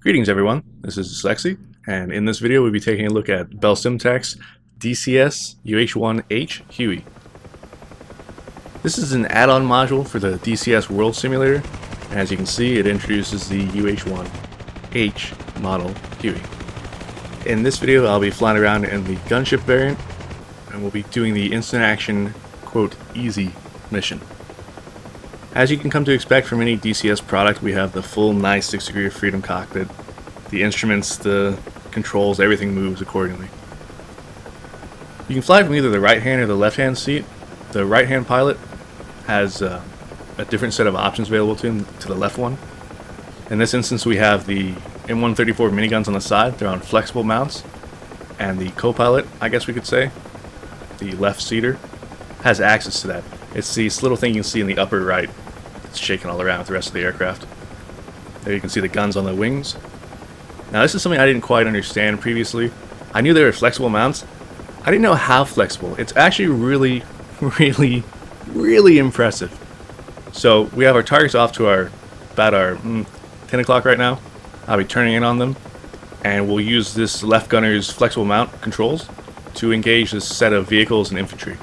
Greetings everyone, this is dslyecxi, and in this video we'll be taking a look at Bell Simtech's DCS UH-1H Huey. This is an add-on module for the DCS World Simulator, and as you can see it introduces the UH-1H model Huey. In this video I'll be flying around in the gunship variant, and we'll be doing the instant action, quote, easy mission. As you can come to expect from any DCS product, we have the full nice 6 degree of freedom cockpit. The instruments, the controls, everything moves accordingly. You can fly from either the right hand or the left hand seat. The right hand pilot has a different set of options available to him to the left one. In this instance we have the M134 miniguns on the side. They're on flexible mounts. And the co-pilot, I guess we could say, the left seater, has access to that. It's this little thing you can see in the upper right. It's shaking all around with the rest of the aircraft. There you can see the guns on the wings. Now this is something I didn't quite understand previously. I knew they were flexible mounts. I didn't know how flexible. It's actually really impressive. So we have our targets off to about our 10 o'clock right now. I'll be turning in on them, and we'll use this left gunner's flexible mount controls to engage this set of vehicles and infantry.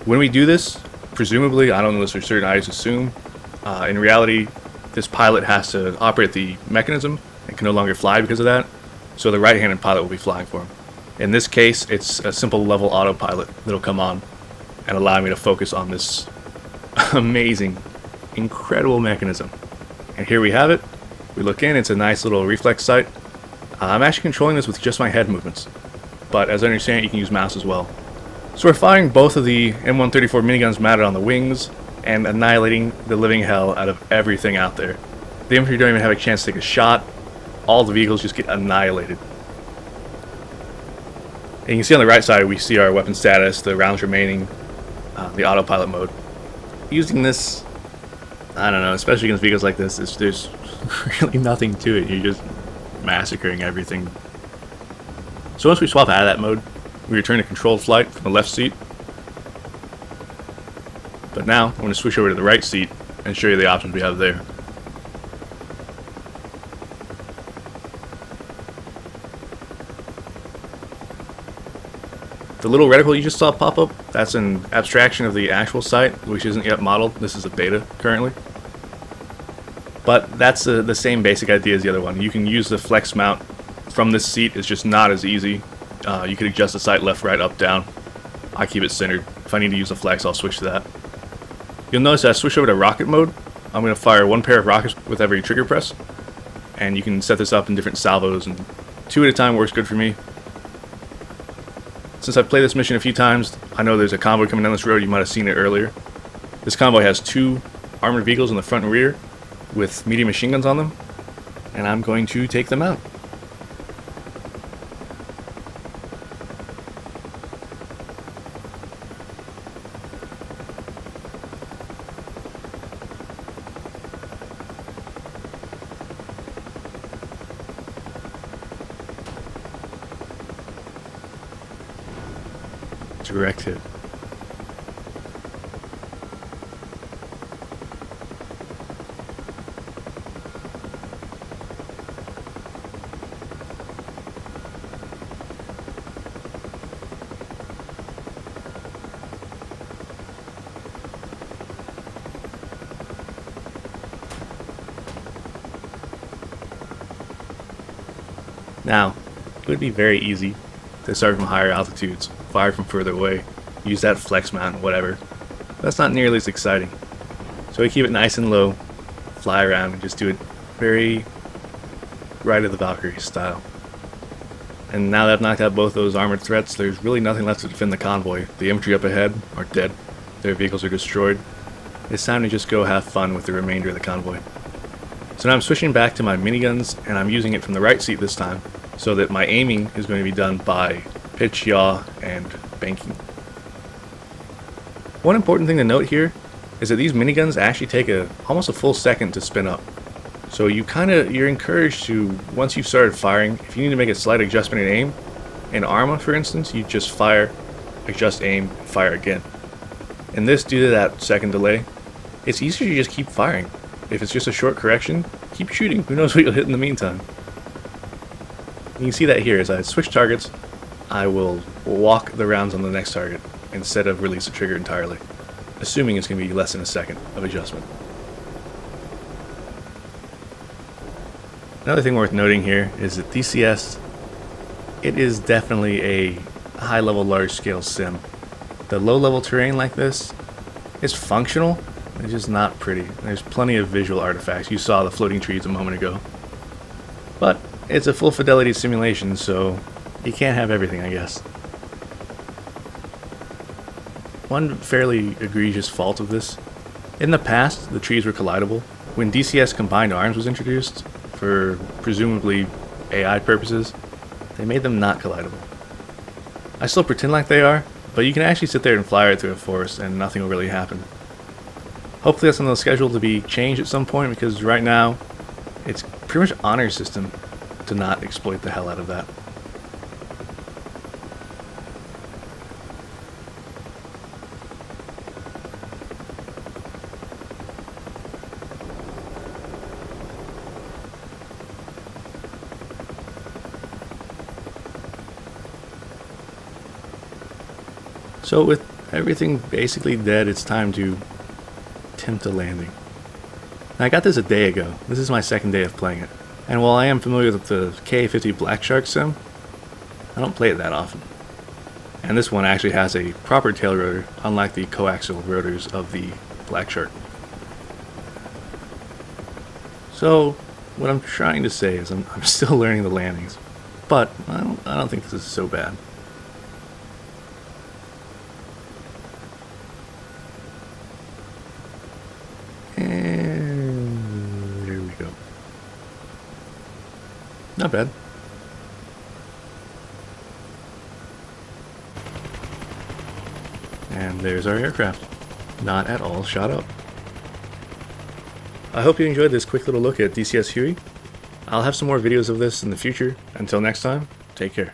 When we do this, presumably, I don't know this for certain, I just assume, in reality, this pilot has to operate the mechanism and can no longer fly because of that, so the right-handed pilot will be flying for him. In this case, it's a simple level autopilot that'll come on and allow me to focus on this amazing, incredible mechanism. And here we have it. We look in, it's a nice little reflex sight. I'm actually controlling this with just my head movements, but as I understand it, you can use mouse as well. So we're firing both of the M134 miniguns mounted on the wings and annihilating the living hell out of everything out there. The infantry don't even have a chance to take a shot. All the vehicles just get annihilated. And you can see on the right side we see our weapon status, the rounds remaining, the autopilot mode. Using this, I don't know, especially against vehicles like this, there's really nothing to it. You're just massacring everything. So once we swap out of that mode, we return to controlled flight from the left seat. But now I'm going to switch over to the right seat and show you the options we have there. The little reticle you just saw pop up, that's an abstraction of the actual sight, which isn't yet modeled. This is a beta currently. But that's the same basic idea as the other one. You can use the flex mount from this seat. It's just not as easy. You could adjust the sight left, right, up, down. I keep it centered. If I need to use a flex, I'll switch to that. You'll notice that I switched over to rocket mode. I'm going to fire one pair of rockets with every trigger press. And you can set this up in different salvos, and 2 at a time works good for me. Since I've played this mission a few times, I know there's a convoy coming down this road. You might have seen it earlier. This convoy has 2 armored vehicles in the front and rear with medium machine guns on them, and I'm going to take them out. Direct hit. Now, it would be very easy to start from higher altitudes, fire from further away, use that flex mount, whatever. That's not nearly as exciting. So we keep it nice and low, fly around, and just do it very Ride of the Valkyrie style. And now that I've knocked out both those armored threats, there's really nothing left to defend the convoy. The infantry up ahead are dead, their vehicles are destroyed. It's time to just go have fun with the remainder of the convoy. So now I'm switching back to my miniguns, and I'm using it from the right seat this time, so that my aiming is going to be done by pitch, yaw, and banking. One important thing to note here is that these miniguns actually take almost a full second to spin up. So you're encouraged to, once you've started firing, if you need to make a slight adjustment in aim, in Arma for instance, you just fire, adjust aim, fire again. In this, due to that second delay, it's easier to just keep firing. If it's just a short correction, keep shooting. Who knows what you'll hit in the meantime. You can see that here as I switch targets, I will walk the rounds on the next target instead of release the trigger entirely, assuming it's going to be less than a second of adjustment. Another thing worth noting here is that DCS, it is definitely a high-level, large-scale sim. The low-level terrain like this is functional, it's just not pretty. There's plenty of visual artifacts. You saw the floating trees a moment ago. But it's a full fidelity simulation, so you can't have everything, I guess. One fairly egregious fault of this: in the past, the trees were collidable. When DCS Combined Arms was introduced, for presumably AI purposes, they made them not collidable. I still pretend like they are, but you can actually sit there and fly right through a forest and nothing will really happen. Hopefully that's on the schedule to be changed at some point, because right now it's pretty much honor system to not exploit the hell out of that. So with everything basically dead, it's time to attempt a landing. Now, I got this a day ago. This is my second day of playing it. And while I am familiar with the Ka-50 Black Shark sim, I don't play it that often. And this one actually has a proper tail rotor, unlike the coaxial rotors of the Black Shark. So what I'm trying to say is I'm still learning the landings, but I don't think this is so bad. And there we go. Not bad. And there's our aircraft. Not at all shot up. I hope you enjoyed this quick little look at DCS Huey. I'll have some more videos of this in the future. Until next time, take care.